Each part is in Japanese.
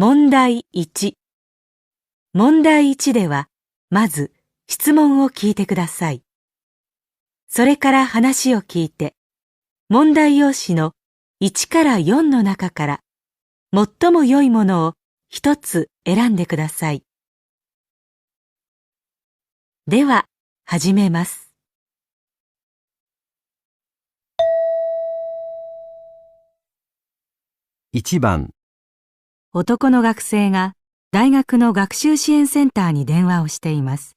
問題1。問題1では、まず質問を聞いてください。それから話を聞いて、問題用紙の1から4の中から最も良いものを一つ選んでください。では、始めます。1番、男の学生が大学の学習支援センターに電話をしています。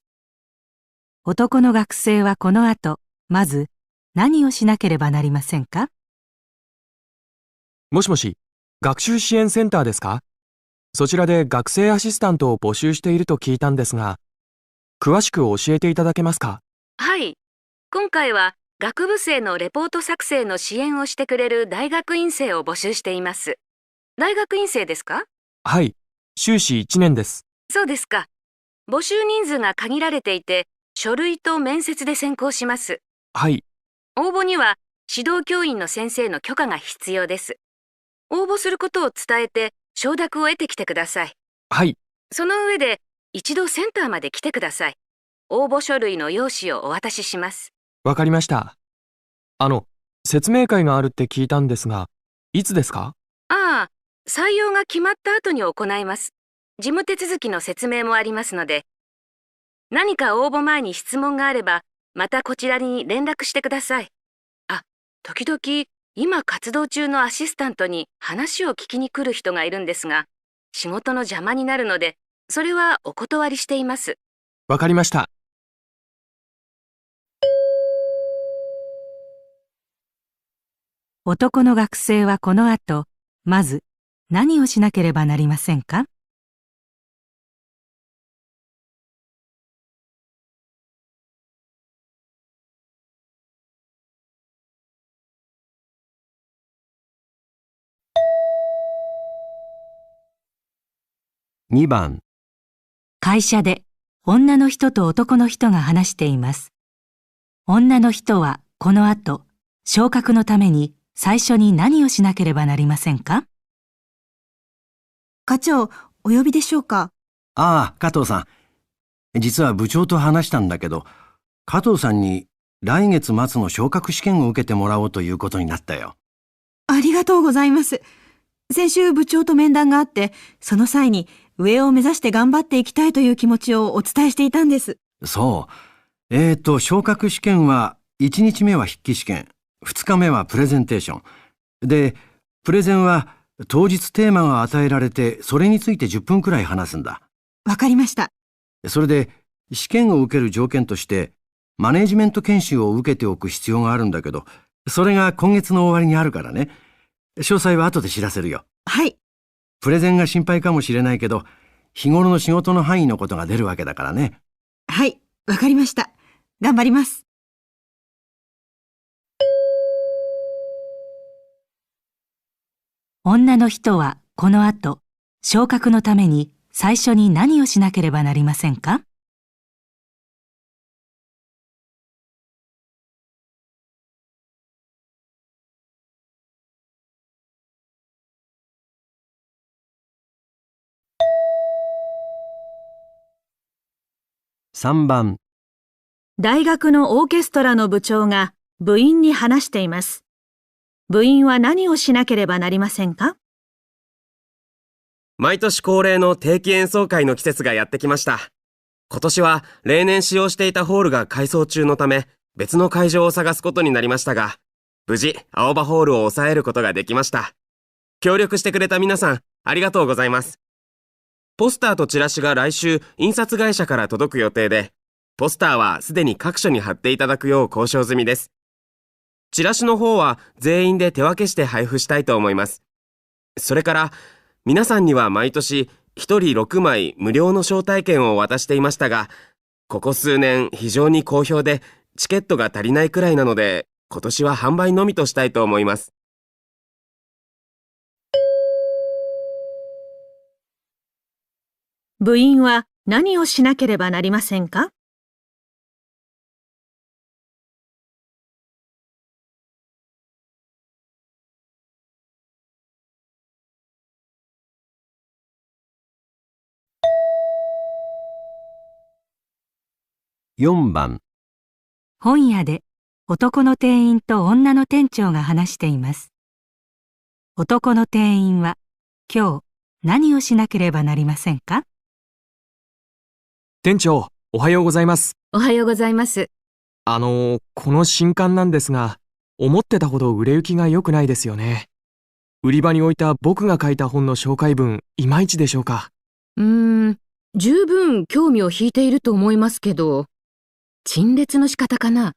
男の学生はこの後、まず何をしなければなりませんか？もしもし、学習支援センターですか？そちらで学生アシスタントを募集していると聞いたんですが、詳しく教えていただけますか？はい。今回は学部生のレポート作成の支援をしてくれる大学院生を募集しています。大学院生ですか？はい、修士1年です。そうですか。募集人数が限られていて、書類と面接で選考します。はい、応募には指導教員の先生の許可が必要です。応募することを伝えて承諾を得てきてください。はい、その上で一度センターまで来てください。応募書類の用紙をお渡しします。わかりました。説明会があるって聞いたんですが、いつですか？ああ、採用が決まった後に行います。事務手続きの説明もありますので、何か応募前に質問があれば、またこちらに連絡してください。時々、今活動中のアシスタントに話を聞きに来る人がいるんですが、仕事の邪魔になるので、それはお断りしています。わかりました。男の学生はこの後、まず何をしなければなりませんか？2番、会社で女の人と男の人が話しています。女の人はこの後、昇格のために最初に何をしなければなりませんか？課長、お呼びでしょうか？ああ、加藤さん。実は部長と話したんだけど、加藤さんに来月末の昇格試験を受けてもらおうということになったよ。ありがとうございます。先週部長と面談があって、その際に上を目指して頑張っていきたいという気持ちをお伝えしていたんです。そう。昇格試験は1日目は筆記試験、2日目はプレゼンテーション。で、プレゼンは当日テーマが与えられて、それについて10分くらい話すんだ。わかりました。それで、試験を受ける条件として、マネージメント研修を受けておく必要があるんだけど、それが今月の終わりにあるからね。詳細は後で知らせるよ。はい。プレゼンが心配かもしれないけど、日頃の仕事の範囲のことが出るわけだからね。はい、わかりました。頑張ります。女の人はこの後、昇格のために最初に何をしなければなりませんか？3番、大学のオーケストラの部長が部員に話しています。部員は何をしなければなりませんか？毎年恒例の定期演奏会の季節がやってきました。今年は例年使用していたホールが改装中のため、別の会場を探すことになりましたが、無事、青葉ホールを抑えることができました。協力してくれた皆さん、ありがとうございます。ポスターとチラシが来週、印刷会社から届く予定で、ポスターはすでに各所に貼っていただくよう交渉済みです。チラシの方は全員で手分けして配布したいと思います。それから、皆さんには毎年1人6枚無料の招待券を渡していましたが、ここ数年非常に好評でチケットが足りないくらいなので、今年は販売のみとしたいと思います。部員は何をしなければなりませんか？ 4番。本屋で男の店員と女の店長が話しています。男の店員は今日何をしなければなりませんか？店長、おはようございます。おはようございます。この新刊なんですが、思ってたほど売れ行きが良くないですよね。売り場に置いた僕が書いた本の紹介文、いまいちでしょうか？十分興味を引いていると思いますけど、陳列の仕方かな。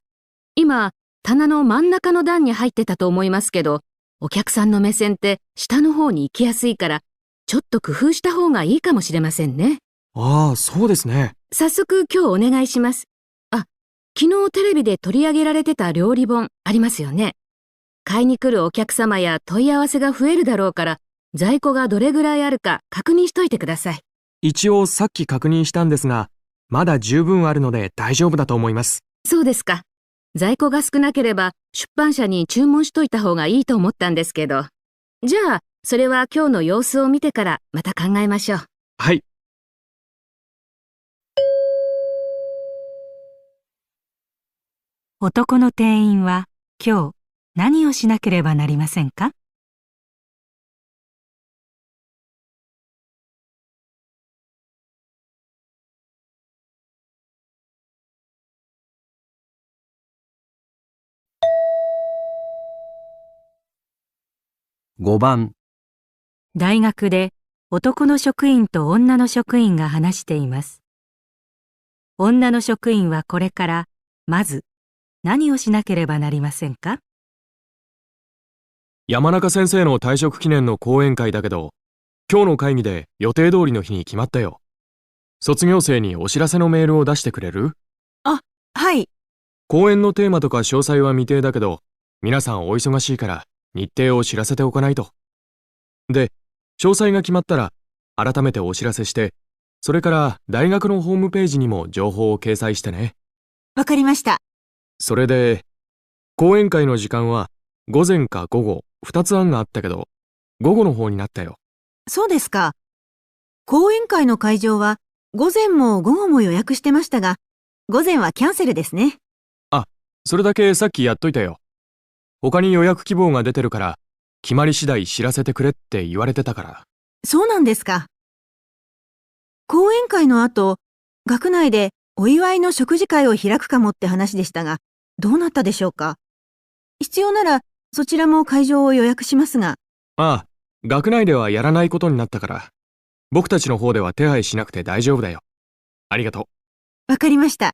今、棚の真ん中の段に入ってたと思いますけど、お客さんの目線って下の方に行きやすいから、ちょっと工夫した方がいいかもしれませんね。ああ、そうですね。早速今日お願いします。昨日テレビで取り上げられてた料理本ありますよね。買いに来るお客様や問い合わせが増えるだろうから、在庫がどれぐらいあるか確認しといてください。一応さっき確認したんですが、まだ十分あるので大丈夫だと思います。そうですか。在庫が少なければ出版社に注文しといた方がいいと思ったんですけど。じゃあ、それは今日の様子を見てからまた考えましょう。はい。男の店員は今日何をしなければなりませんか？5番。大学で男の職員と女の職員が話しています。女の職員はこれからまず何をしなければなりませんか？山中先生の退職記念の講演会だけど、今日の会議で予定通りの日に決まったよ。卒業生にお知らせのメールを出してくれる？はい。講演のテーマとか詳細は未定だけど、皆さんお忙しいから日程を知らせておかないと。で、詳細が決まったら改めてお知らせして、それから大学のホームページにも情報を掲載してね。わかりました。それで、講演会の時間は午前か午後2つ案があったけど、午後の方になったよ。そうですか。講演会の会場は午前も午後も予約してましたが、午前はキャンセルですね。それだけさっきやっといたよ。他に予約希望が出てるから、決まり次第知らせてくれって言われてたから。そうなんですか。講演会の後、学内でお祝いの食事会を開くかもって話でしたが、どうなったでしょうか。必要ならそちらも会場を予約しますが。ああ、学内ではやらないことになったから、僕たちの方では手配しなくて大丈夫だよ。ありがとう。わかりました。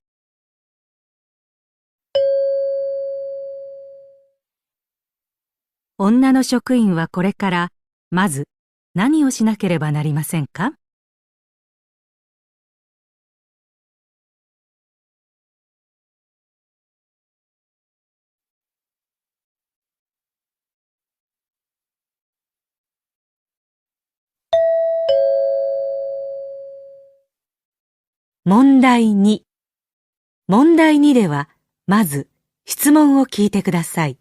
女の職員はこれからまず何をしなければなりませんか？問題2。問題2ではまず質問を聞いてください。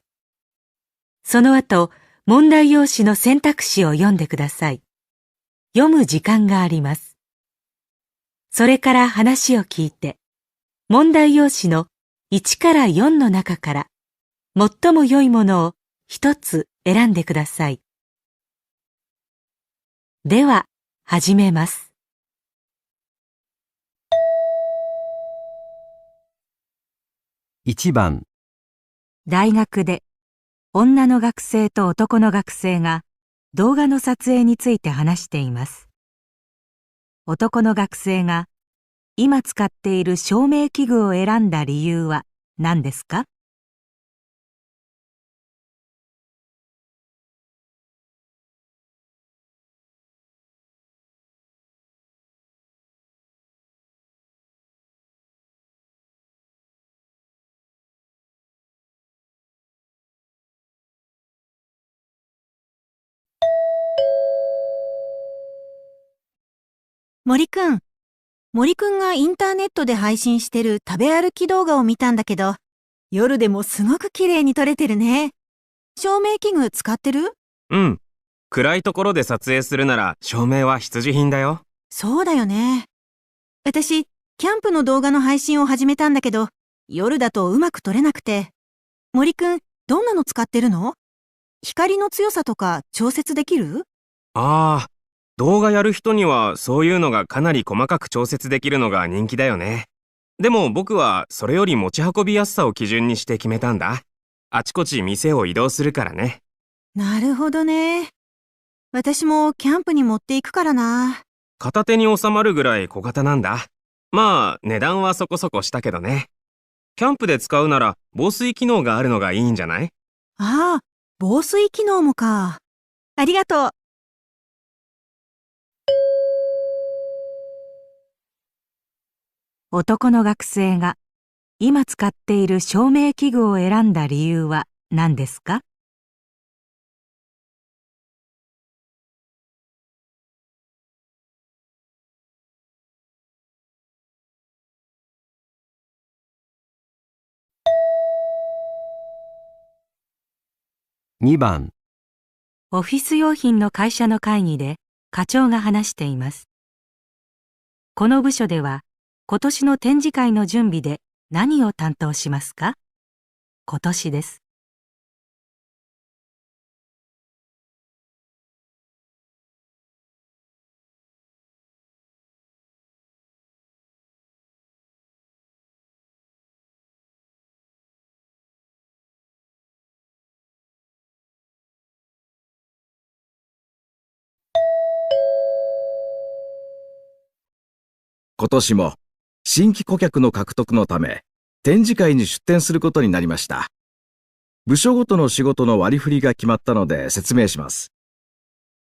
その後、問題用紙の選択肢を読んでください。読む時間があります。それから話を聞いて、問題用紙の1から4の中から最も良いものを一つ選んでください。では、始めます。1番。大学で女の学生と男の学生が動画の撮影について話しています。男の学生が今使っている照明器具を選んだ理由は何ですか？森くんがインターネットで配信してる食べ歩き動画を見たんだけど、夜でもすごく綺麗に撮れてるね。照明器具使ってる？うん。暗いところで撮影するなら照明は必需品だよ。そうだよね。私、キャンプの動画の配信を始めたんだけど、夜だとうまく撮れなくて。森くん、どんなの使ってるの？光の強さとか調節できる？ああ、動画やる人にはそういうのがかなり細かく調節できるのが人気だよね。でも僕はそれより持ち運びやすさを基準にして決めたんだ。あちこち店を移動するからね。なるほどね。私もキャンプに持っていくからな。片手に収まるぐらい小型なんだ。まあ値段はそこそこしたけどね。キャンプで使うなら防水機能があるのがいいんじゃない？ああ、防水機能もか。ありがとう。男の学生が今使っている照明器具を選んだ理由は何ですか？2番、オフィス用品の会社の会議で課長が話しています。この部署では今年の展示会の準備で何を担当しますか？今年です。今年も新規顧客の獲得のため展示会に出展することになりました。部署ごとの仕事の割り振りが決まったので説明します。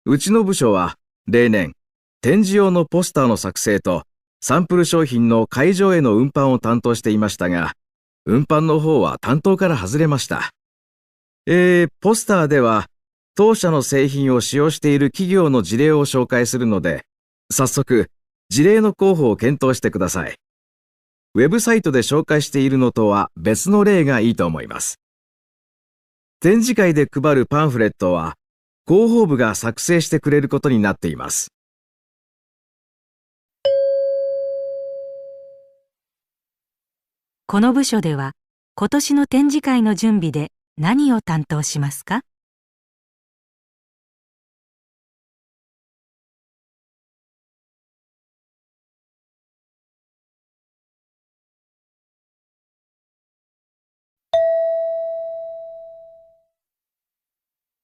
うちの部署は例年展示用のポスターの作成とサンプル商品の会場への運搬を担当していましたが、運搬の方は担当から外れました。ポスターでは当社の製品を使用している企業の事例を紹介するので、早速事例の候補を検討してください。ウェブサイトで紹介しているのとは別の例がいいと思います。展示会で配るパンフレットは広報部が作成してくれることになっています。この部署では今年の展示会の準備で何を担当しますか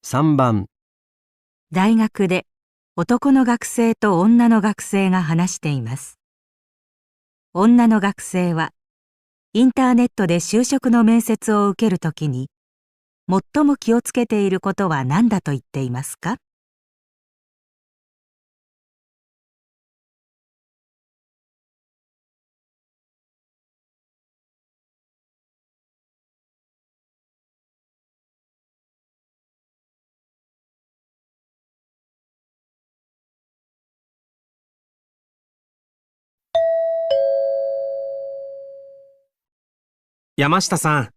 ？3番、大学で男の学生と女の学生が話しています。女の学生はインターネットで就職の面接を受けるときに最も気をつけていることは何だと言っていますか？山下さん、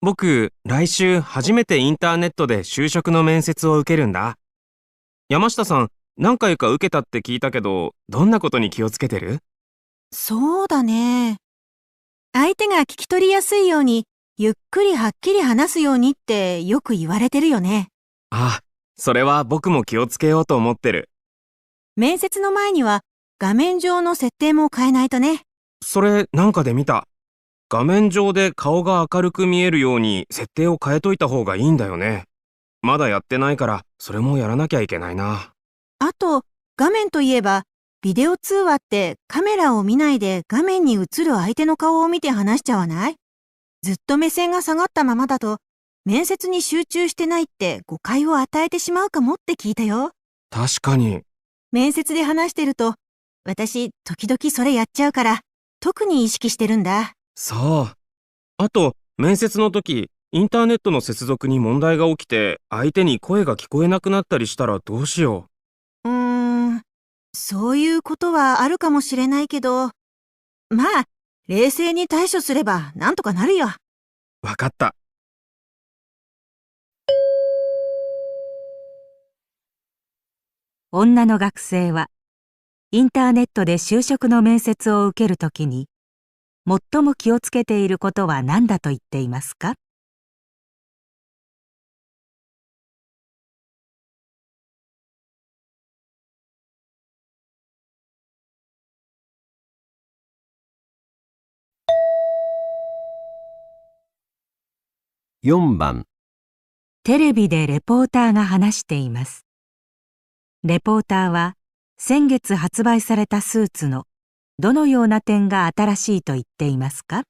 僕、来週初めてインターネットで就職の面接を受けるんだ。山下さん、何回か受けたって聞いたけど、どんなことに気をつけてる？そうだね。相手が聞き取りやすいように、ゆっくりはっきり話すようにってよく言われてるよね。あ、それは僕も気をつけようと思ってる。面接の前には画面上の設定も変えないとね。それなんかで見た。画面上で顔が明るく見えるように設定を変えといた方がいいんだよね。まだやってないから、それもやらなきゃいけないな。あと、画面といえば、ビデオ通話ってカメラを見ないで画面に映る相手の顔を見て話しちゃわない？ずっと目線が下がったままだと、面接に集中してないって誤解を与えてしまうかもって聞いたよ。確かに。面接で話してると、私、時々それやっちゃうから、特に意識してるんだ。そう。あと、面接の時、インターネットの接続に問題が起きて、相手に声が聞こえなくなったりしたらどうしよそういうことはあるかもしれないけど、まあ、冷静に対処すればなんとかなるよ。う。わかった。女の学生はインターネットで就職の面接を受けるときに最も気をつけていることは何だと言っていますか？4番、テレビでレポーターが話しています。レポーターは先月発売されたスーツのどのような点が新しいと言っていますか？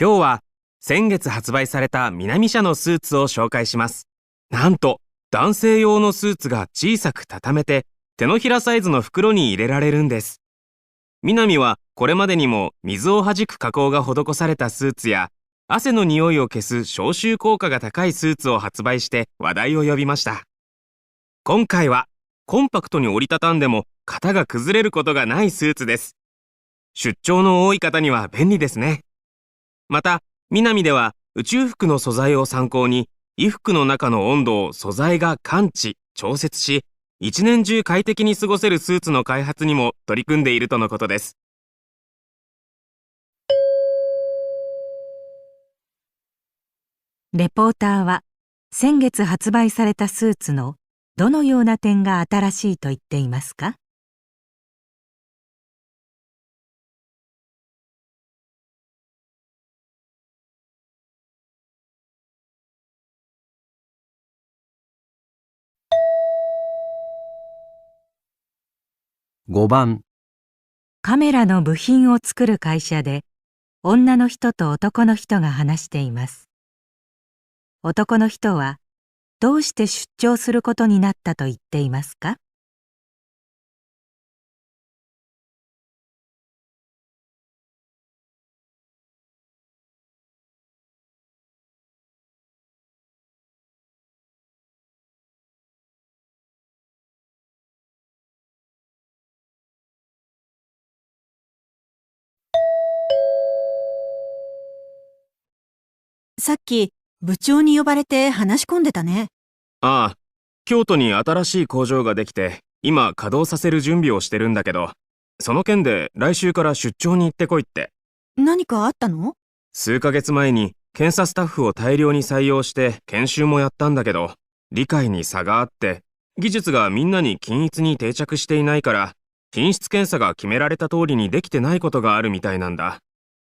今日は先月発売された南社のスーツを紹介します。なんと男性用のスーツが小さく畳めて手のひらサイズの袋に入れられるんです。南はこれまでにも水を弾く加工が施されたスーツや汗の匂いを消す消臭効果が高いスーツを発売して話題を呼びました。今回はコンパクトに折りたたんでも型が崩れることがないスーツです。出張の多い方には便利ですね。また、南では宇宙服の素材を参考に、衣服の中の温度を素材が感知、調節し、一年中快適に過ごせるスーツの開発にも取り組んでいるとのことです。レポーターは先月発売されたスーツのどのような点が新しいと言っていますか？5番、カメラの部品を作る会社で女の人と男の人が話しています。男の人はどうして出張することになったと言っていますか？さっき部長に呼ばれて話し込んでたね。ああ、京都に新しい工場ができて、今稼働させる準備をしてるんだけど、その件で来週から出張に行ってこいって。何かあったの？数ヶ月前に検査スタッフを大量に採用して研修もやったんだけど、理解に差があって、技術がみんなに均一に定着していないから、品質検査が決められた通りにできてないことがあるみたいなんだ。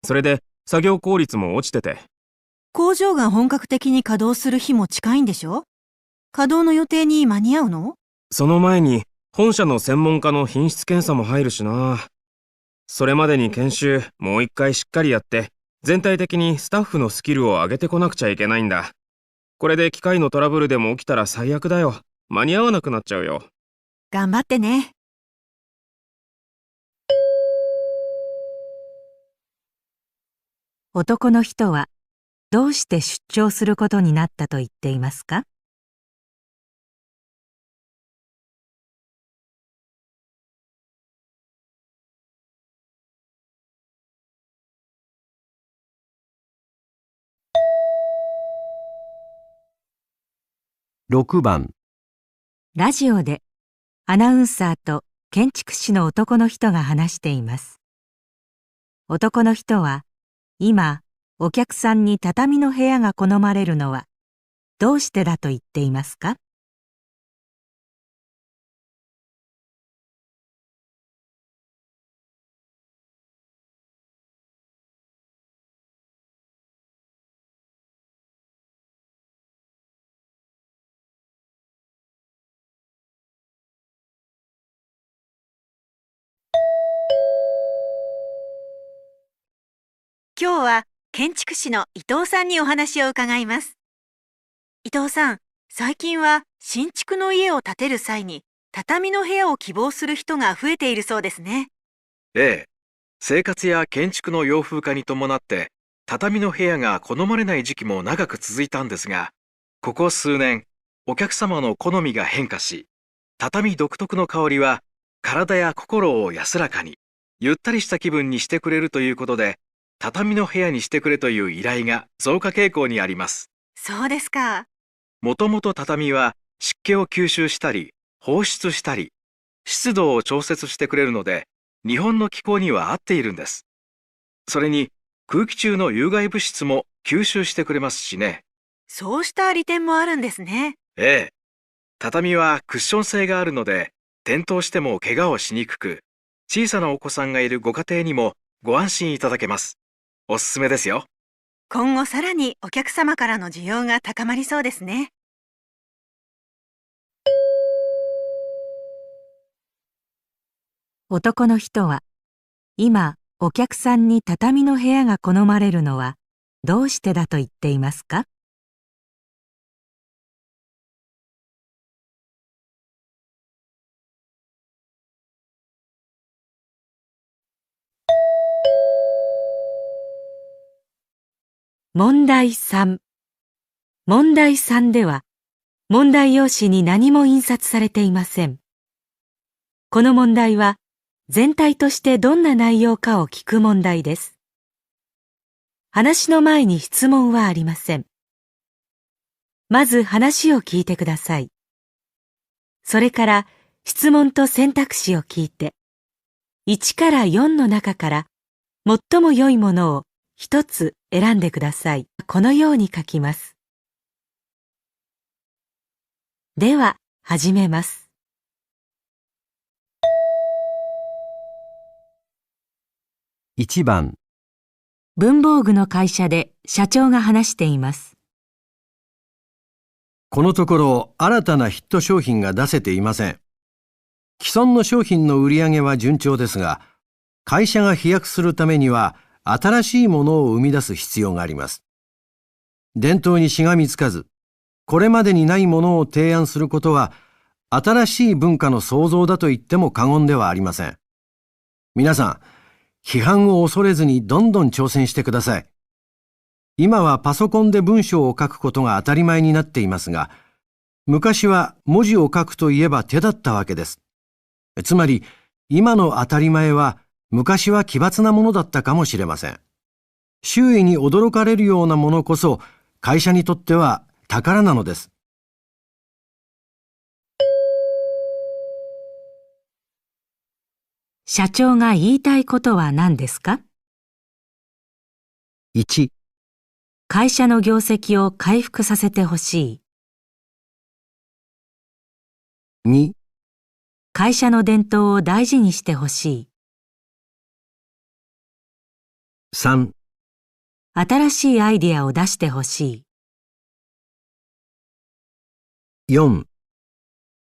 それで作業効率も落ちてて。工場が本格的に稼働する日も近いんでしょ？稼働の予定に間に合うの？その前に本社の専門家の品質検査も入るしな。それまでに研修もう一回しっかりやって、全体的にスタッフのスキルを上げてこなくちゃいけないんだ。これで機械のトラブルでも起きたら最悪だよ。間に合わなくなっちゃうよ。頑張ってね。男の人はどうして出張することになったと言っていますか？6番、ラジオでアナウンサーと建築士の男の人が話しています。男の人は今お客さんに畳の部屋が好まれるのはどうしてだと言っていますか？今日は建築士の伊藤さんにお話を伺います。伊藤さん、最近は新築の家を建てる際に畳の部屋を希望する人が増えているそうですね。ええ。生活や建築の洋風化に伴って、畳の部屋が好まれない時期も長く続いたんですが、ここ数年、お客様の好みが変化し、畳独特の香りは体や心を安らかに、ゆったりした気分にしてくれるということで、畳の部屋にしてくれという依頼が増加傾向にあります。そうですか。もともと畳は湿気を吸収したり、放出したり、湿度を調節してくれるので、日本の気候には合っているんです。それに空気中の有害物質も吸収してくれますしね。そうした利点もあるんですね。ええ。畳はクッション性があるので、転倒しても怪我をしにくく、小さなお子さんがいるご家庭にもご安心いただけます。おすすめですよ。今後さらにお客様からの需要が高まりそうですね。男の人は、今、お客さんに畳の部屋が好まれるのはどうしてだと言っていますか？問題3。問題3では、問題用紙に何も印刷されていません。この問題は、全体としてどんな内容かを聞く問題です。話の前に質問はありません。まず話を聞いてください。それから質問と選択肢を聞いて、1から4の中から最も良いものを一つ選んでください。このように書きます。では、始めます。1番、文房具の会社で社長が話しています。このところ新たなヒット商品が出せていません。既存の商品の売り上げは順調ですが、会社が飛躍するためには新しいものを生み出す必要があります。伝統にしがみつかず、これまでにないものを提案することは、新しい文化の創造だと言っても過言ではありません。皆さん、批判を恐れずにどんどん挑戦してください。今はパソコンで文章を書くことが当たり前になっていますが、昔は文字を書くといえば手だったわけです。つまり、今の当たり前は昔は奇抜なものだったかもしれません。周囲に驚かれるようなものこそ会社にとっては宝なのです。社長が言いたいことは何ですか？ 1、会社の業績を回復させてほしい。2、会社の伝統を大事にしてほしい。3、新しいアイデアを出してほしい。4、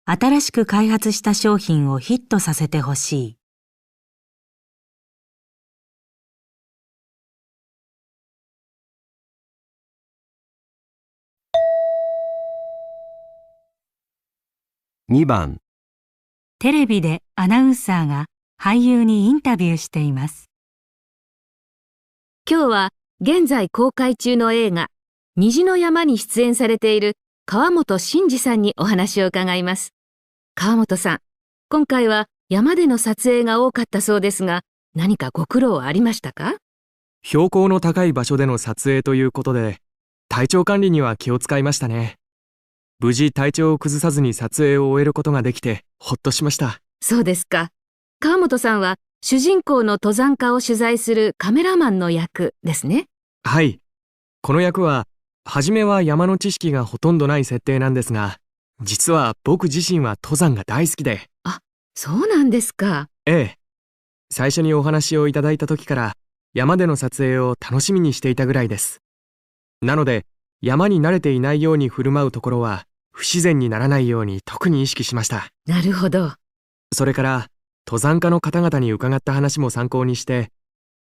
新しく開発した商品をヒットさせてほしい。2番、テレビでアナウンサーが俳優にインタビューしています。今日は現在公開中の映画虹の山に出演されている川本真司さんにお話を伺います。川本さん、今回は山での撮影が多かったそうですが、何かご苦労はありましたか？標高の高い場所での撮影ということで、体調管理には気を使いましたね。無事体調を崩さずに撮影を終えることができてほっとしました。そうですか。川本さんは主人公の登山家を取材するカメラマンの役ですね。はい。この役は、初めは山の知識がほとんどない設定なんですが、実は僕自身は登山が大好きで。あ、そうなんですか。ええ。最初にお話をいただいた時から山での撮影を楽しみにしていたぐらいです。なので、山に慣れていないように振る舞うところは不自然にならないように特に意識しました。なるほど。それから、登山家の方々に伺った話も参考にして、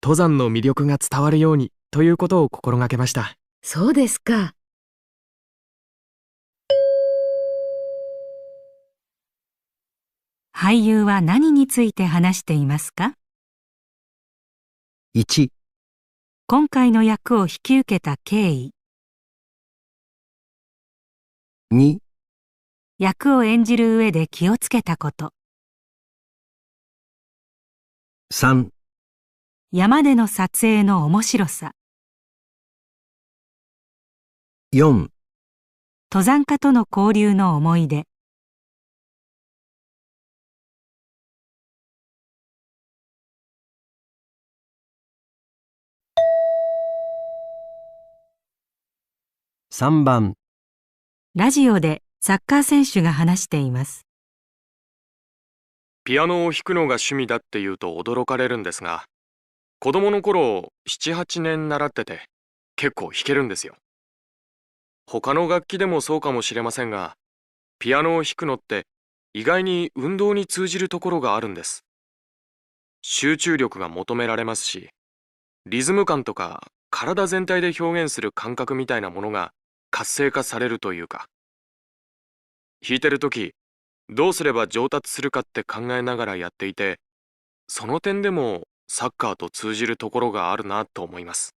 登山の魅力が伝わるようにということを心がけました。そうですか。俳優は何について話していますか？ 1、今回の役を引き受けた経緯。2、役を演じる上で気をつけたこと。3、山での撮影の面白さ。4、登山家との交流の思い出。3番、ラジオでサッカー選手が話しています。ピアノを弾くのが趣味だって言うと驚かれるんですが、子供の頃7、8年習ってて結構弾けるんですよ。他の楽器でもそうかもしれませんが、ピアノを弾くのって意外に運動に通じるところがあるんです。集中力が求められますし、リズム感とか体全体で表現する感覚みたいなものが活性化されるというか、弾いてる時どうすれば上達するかって考えながらやっていて、その点でもサッカーと通じるところがあるなと思います。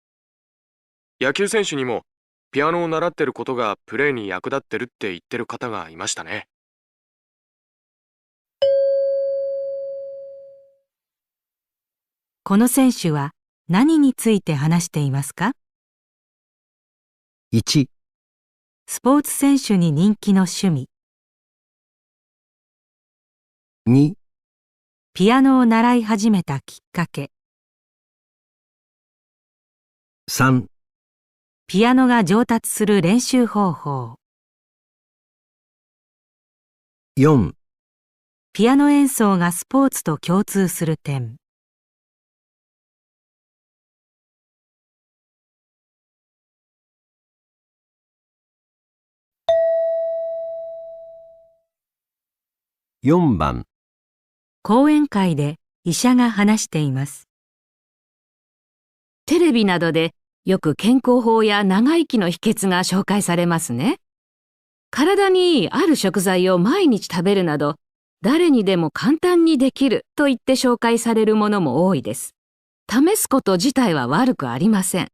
野球選手にもピアノを習ってることがプレーに役立ってるって言ってる方がいましたね。この選手は何について話していますか？ 1、スポーツ選手に人気の趣味。2、ピアノを習い始めたきっかけ。3、ピアノが上達する練習方法。4、ピアノ演奏がスポーツと共通する点。4番、講演会で医者が話しています。テレビなどでよく健康法や長生きの秘訣が紹介されますね。体にいいある食材を毎日食べるなど、誰にでも簡単にできると言って紹介されるものも多いです。試すこと自体は悪くありません。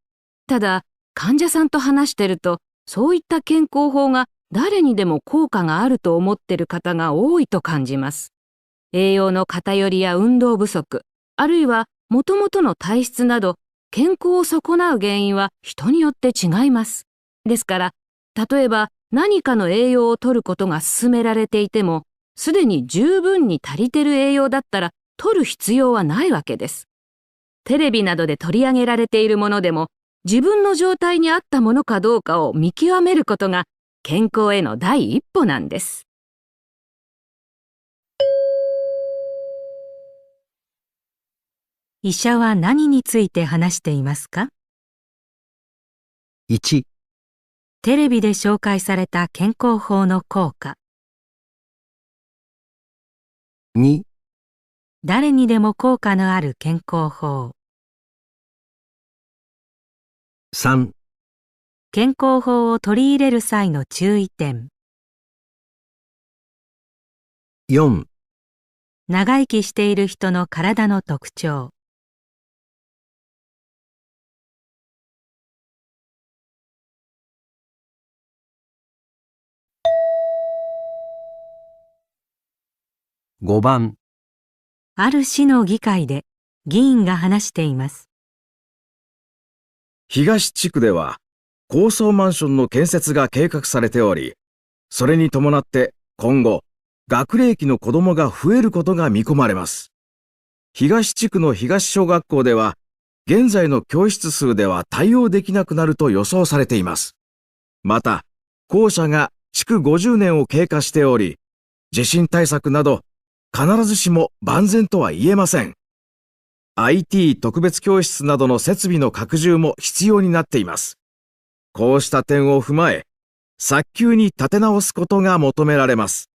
ただ、患者さんと話してると、そういった健康法が誰にでも効果があると思ってる方が多いと感じます。栄養の偏りや運動不足、あるいは元々の体質など、健康を損なう原因は人によって違います。ですから、例えば何かの栄養を摂ることが勧められていても、すでに十分に足りてる栄養だったら摂る必要はないわけです。テレビなどで取り上げられているものでも、自分の状態に合ったものかどうかを見極めることが健康への第一歩なんです。医者は何について話していますか？ 1、テレビで紹介された健康法の効果。2、誰にでも効果のある健康法。3、健康法を取り入れる際の注意点。4、長生きしている人の体の特徴。5番、ある市の議会で議員が話しています。東地区では高層マンションの建設が計画されており、それに伴って今後、学齢期の子どもが増えることが見込まれます。東地区の東小学校では、現在の教室数では対応できなくなると予想されています。また、校舎が築50年を経過しており、地震対策など必ずしも万全とは言えません。IT 特別教室などの設備の拡充も必要になっています。こうした点を踏まえ、早急に立て直すことが求められます。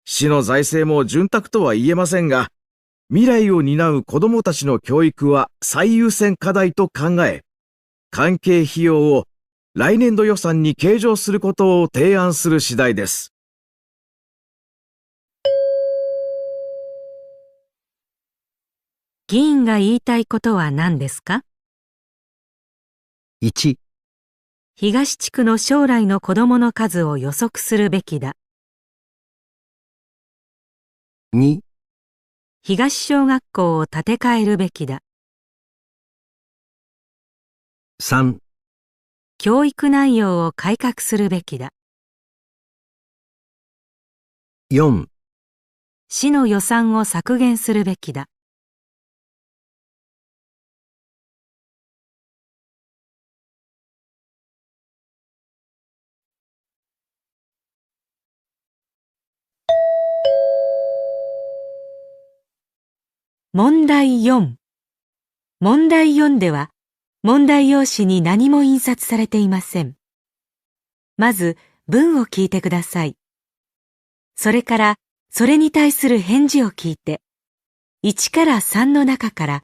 市の財政も潤沢とは言えませんが、未来を担う子どもたちの教育は最優先課題と考え、関係費用を来年度予算に計上することを提案する次第です。議員が言いたいことは何ですか？ 1、東地区の将来の子どもの数を予測するべきだ。2、東小学校を建て替えるべきだ。3、教育内容を改革するべきだ。4、市の予算を削減するべきだ。問題4。問題4では、問題用紙に何も印刷されていません。まず、文を聞いてください。それから、それに対する返事を聞いて、1から3の中から、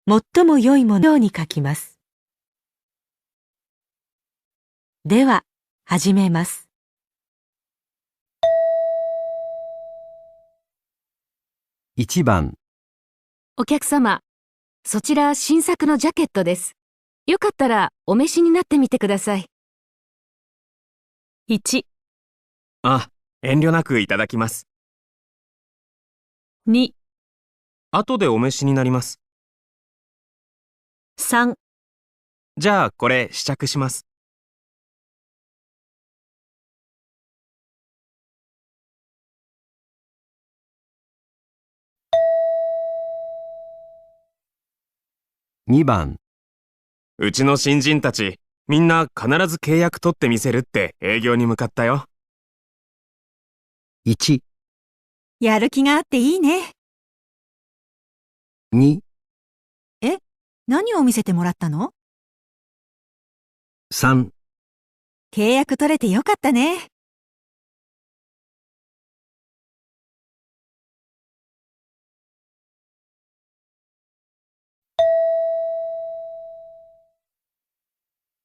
最も良いものに書きます。では、始めます。1番、お客様、そちら新作のジャケットです。よかったらお召しになってみてください。1、あ、遠慮なくいただきます。 2、後でお召しになります。3、じゃあこれ試着します。2番、うちの新人たち、みんな必ず契約取ってみせるって営業に向かったよ。1、やる気があっていいね。 2、何を見せてもらったの？ 3、契約取れてよかったね。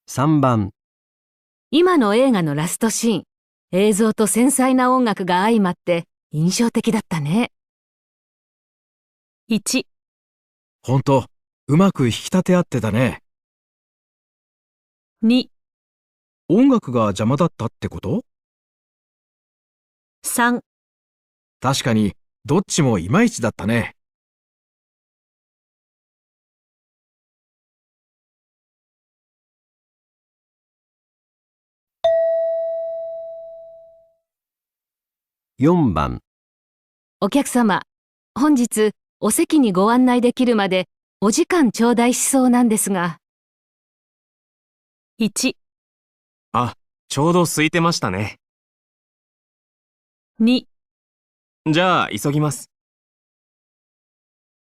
3番、今の映画のラストシーン、映像と繊細な音楽が相まって印象的だったね。1、ほんと、うまく引き立て合ってたね。 2、音楽が邪魔だったってこと？ 3、確かに、どっちもいまいちだったね。4番、お客様、本日お席にご案内できるまでお時間頂戴しそうなんですが。1、あ、ちょうど空いてましたね。 2、じゃあ急ぎます。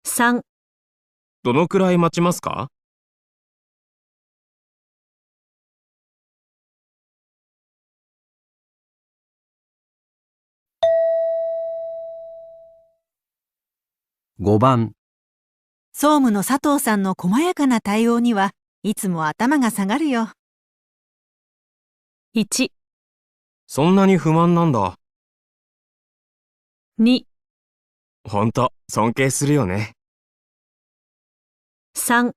3、どのくらい待ちますか？5番、総務の佐藤さんの細やかな対応にはいつも頭が下がるよ。1、そんなに不満なんだ。2、ほんと、尊敬するよね。3、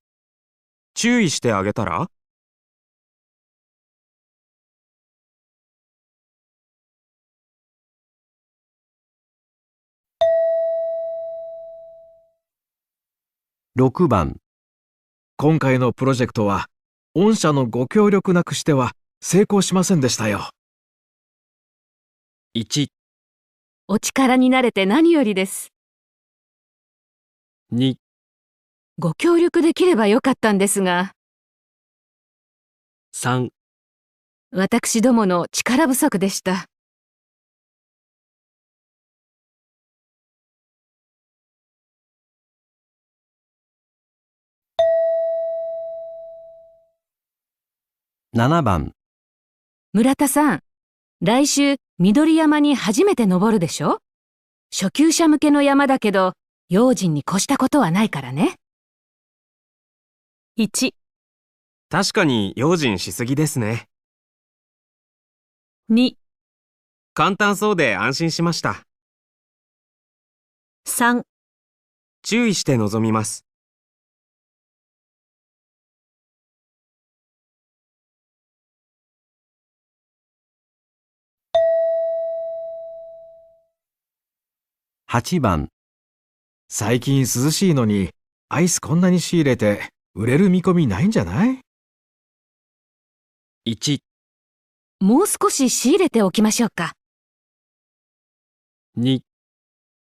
注意してあげたら？6番、今回のプロジェクトは、御社のご協力なくしては成功しませんでしたよ。1、お力になれて何よりです。 2、ご協力できればよかったんですが、 3、私どもの力不足でした。7番、村田さん、来週緑山に初めて登るでしょ？初級者向けの山だけど、用心に越したことはないからね。1、確かに用心しすぎですね。2、簡単そうで安心しました。3、注意して臨みます。8番、最近涼しいのに、アイスこんなに仕入れて、売れる見込みないんじゃない？ 1、もう少し仕入れておきましょうか。2、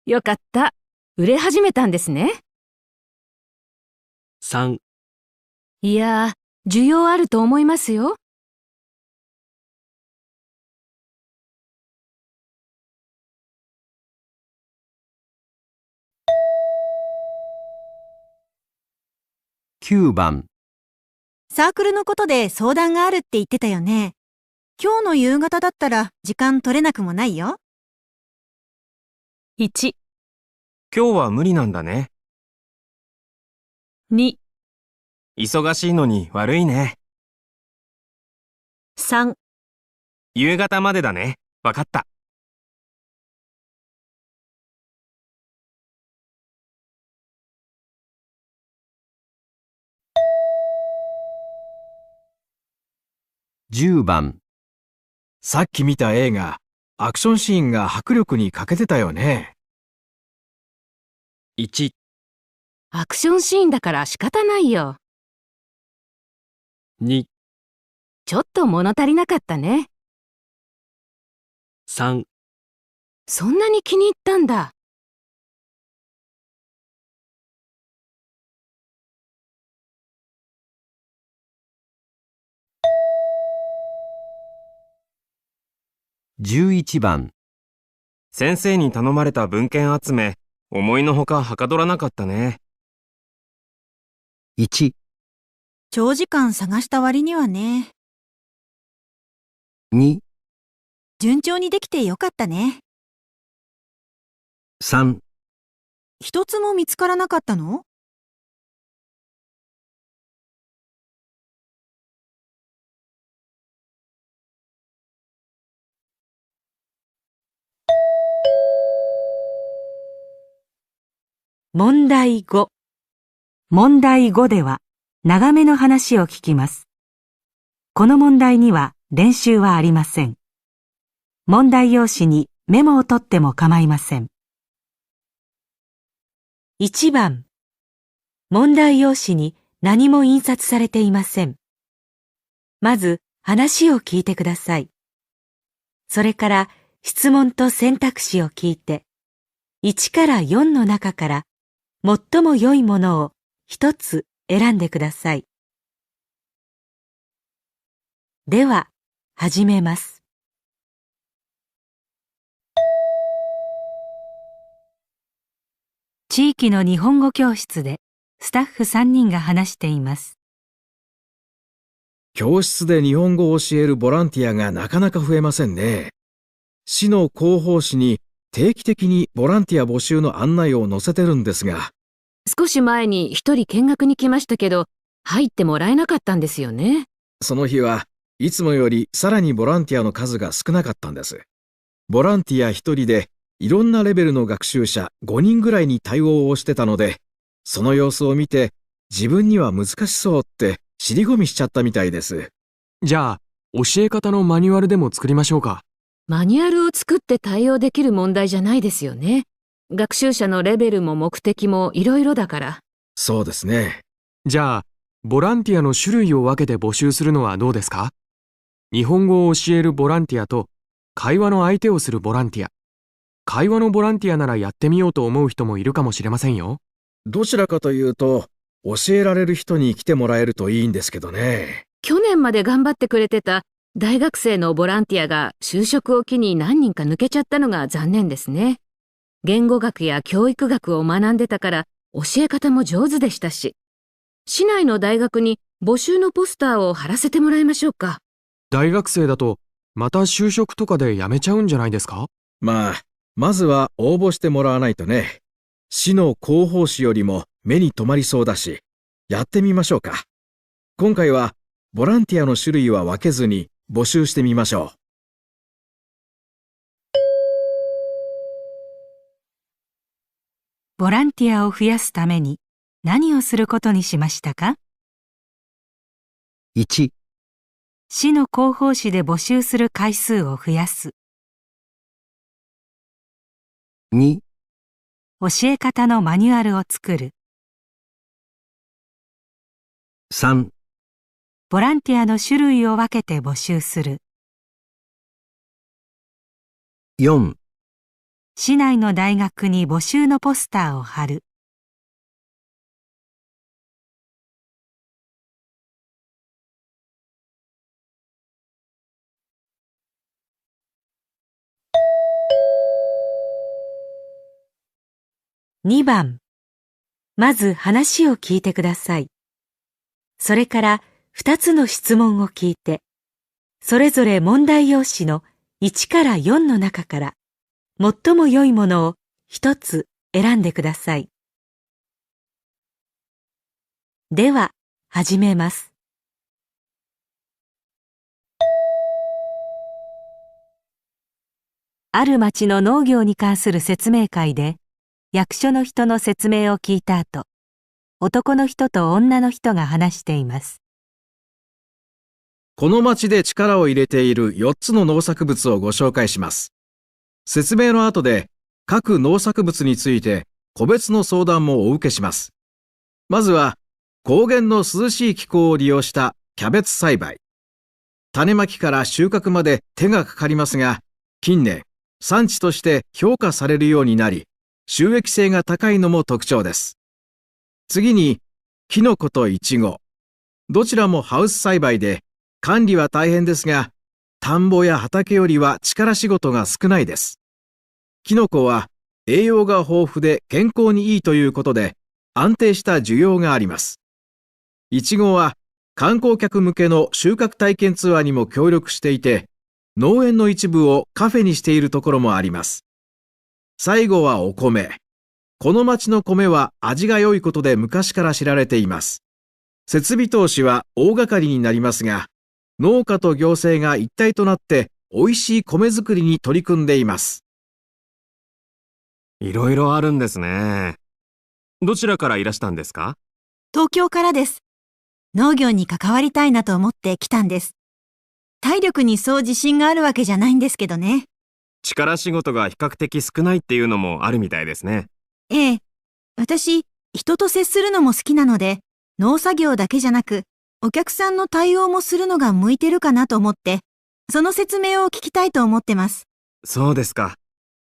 よかった。売れ始めたんですね。3、いやー、需要あると思いますよ。9番、サークルのことで相談があるって言ってたよね。今日の夕方だったら時間取れなくもないよ。1、今日は無理なんだね。 2、忙しいのに悪いね。3、夕方までだね。わかった。10番、さっき見た映画、アクションシーンが迫力に欠けてたよね。1、アクションシーンだから仕方ないよ。2、ちょっと物足りなかったね。3、そんなに気に入ったんだ。11番、先生に頼まれた文献集め、思いのほかはかどらなかったね。1、長時間探した割にはね。 2、順調にできてよかったね。3、一つも見つからなかったの？問題5。問題5では長めの話を聞きます。この問題には練習はありません。問題用紙にメモを取っても構いません。1番。問題用紙に何も印刷されていません。まず話を聞いてください。それから質問と選択肢を聞いて、1から4の中から最も良いものを一つ選んでください。では、始めます。地域の日本語教室でスタッフ3人が話しています。教室で日本語を教えるボランティアがなかなか増えませんね。市の広報誌に定期的にボランティア募集の案内を載せてるんですが、少し前に一人見学に来ましたけど、入ってもらえなかったんですよね。その日はいつもよりさらにボランティアの数が少なかったんです。ボランティア1人でいろんなレベルの学習者5人ぐらいに対応をしてたので、その様子を見て自分には難しそうって尻込みしちゃったみたいです。じゃあ、教え方のマニュアルでも作りましょうか。マニュアルを作って対応できる問題じゃないですよね。学習者のレベルも目的もいろいろだから。そうですね。じゃあ、ボランティアの種類を分けて募集するのはどうですか？日本語を教えるボランティアと、会話の相手をするボランティア。会話のボランティアならやってみようと思う人もいるかもしれませんよ。どちらかというと、教えられる人に来てもらえるといいんですけどね。去年まで頑張ってくれてた大学生のボランティアが就職を機に何人か抜けちゃったのが残念ですね。言語学や教育学を学んでたから教え方も上手でしたし、市内の大学に募集のポスターを貼らせてもらいましょうか。大学生だと、また就職とかで辞めちゃうんじゃないですか？まずは応募してもらわないとね。市の広報誌よりも目に留まりそうだし、やってみましょうか。今回はボランティアの種類は分けずに募集してみましょう。ボランティアを増やすために何をすることにしましたか？ 1、市の広報誌で募集する回数を増やす。 2、教え方のマニュアルを作る。3、ボランティアの種類を分けて募集する。4、市内の大学に募集のポスターを貼る。2番、まず話を聞いてください。それから2つの質問を聞いて、それぞれ問題用紙の1から4の中から最も良いものを1つ選んでください。では、始めます。ある町の農業に関する説明会で、役所の人の説明を聞いた後、男の人と女の人が話しています。この町で力を入れている4つの農作物をご紹介します。説明の後で各農作物について個別の相談もお受けします。まずは高原の涼しい気候を利用したキャベツ栽培。種まきから収穫まで手がかかりますが、近年産地として評価されるようになり、収益性が高いのも特徴です。次にキノコとイチゴ。どちらもハウス栽培で管理は大変ですが、田んぼや畑よりは力仕事が少ないです。キノコは栄養が豊富で健康にいいということで安定した需要があります。イチゴは観光客向けの収穫体験ツアーにも協力していて、農園の一部をカフェにしているところもあります。最後はお米。この町の米は味が良いことで昔から知られています。設備投資は大掛かりになりますが、農家と行政が一体となって美味しい米作りに取り組んでいます。いろいろあるんですね。どちらからいらしたんですか？東京からです。農業に関わりたいなと思って来たんです。体力にそう自信があるわけじゃないんですけどね。力仕事が比較的少ないっていうのもあるみたいですね。ええ。私、人と接するのも好きなので、農作業だけじゃなく、お客さんの対応もするのが向いてるかなと思って、その説明を聞きたいと思ってます。そうですか。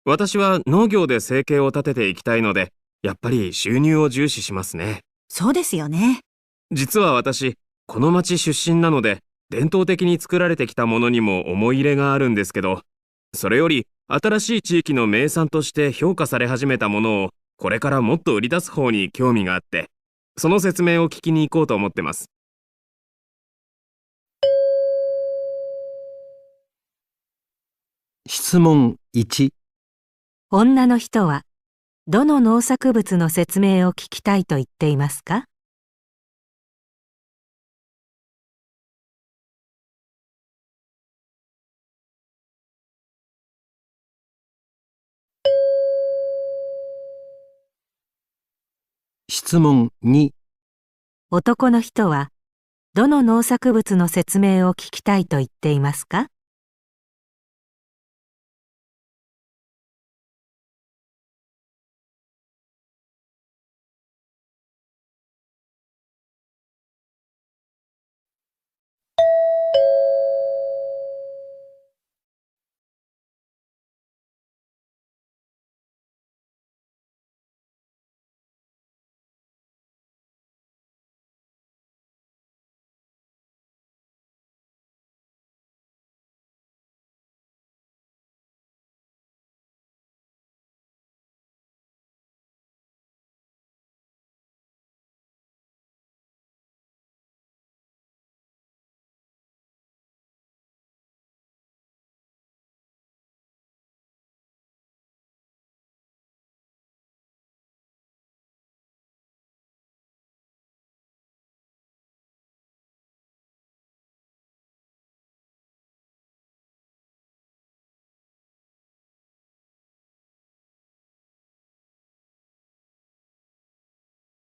私は農業で生計を立てていきたいので、やっぱり収入を重視しますね。そうですよね。実は私、この町出身なので、伝統的に作られてきたものにも思い入れがあるんですけど、それより新しい地域の名産として評価され始めたものを、これからもっと売り出す方に興味があって、その説明を聞きに行こうと思ってます。質問1、女の人は、どの農作物の説明を聞きたいと言っていますか？質問2、男の人は、どの農作物の説明を聞きたいと言っていますか？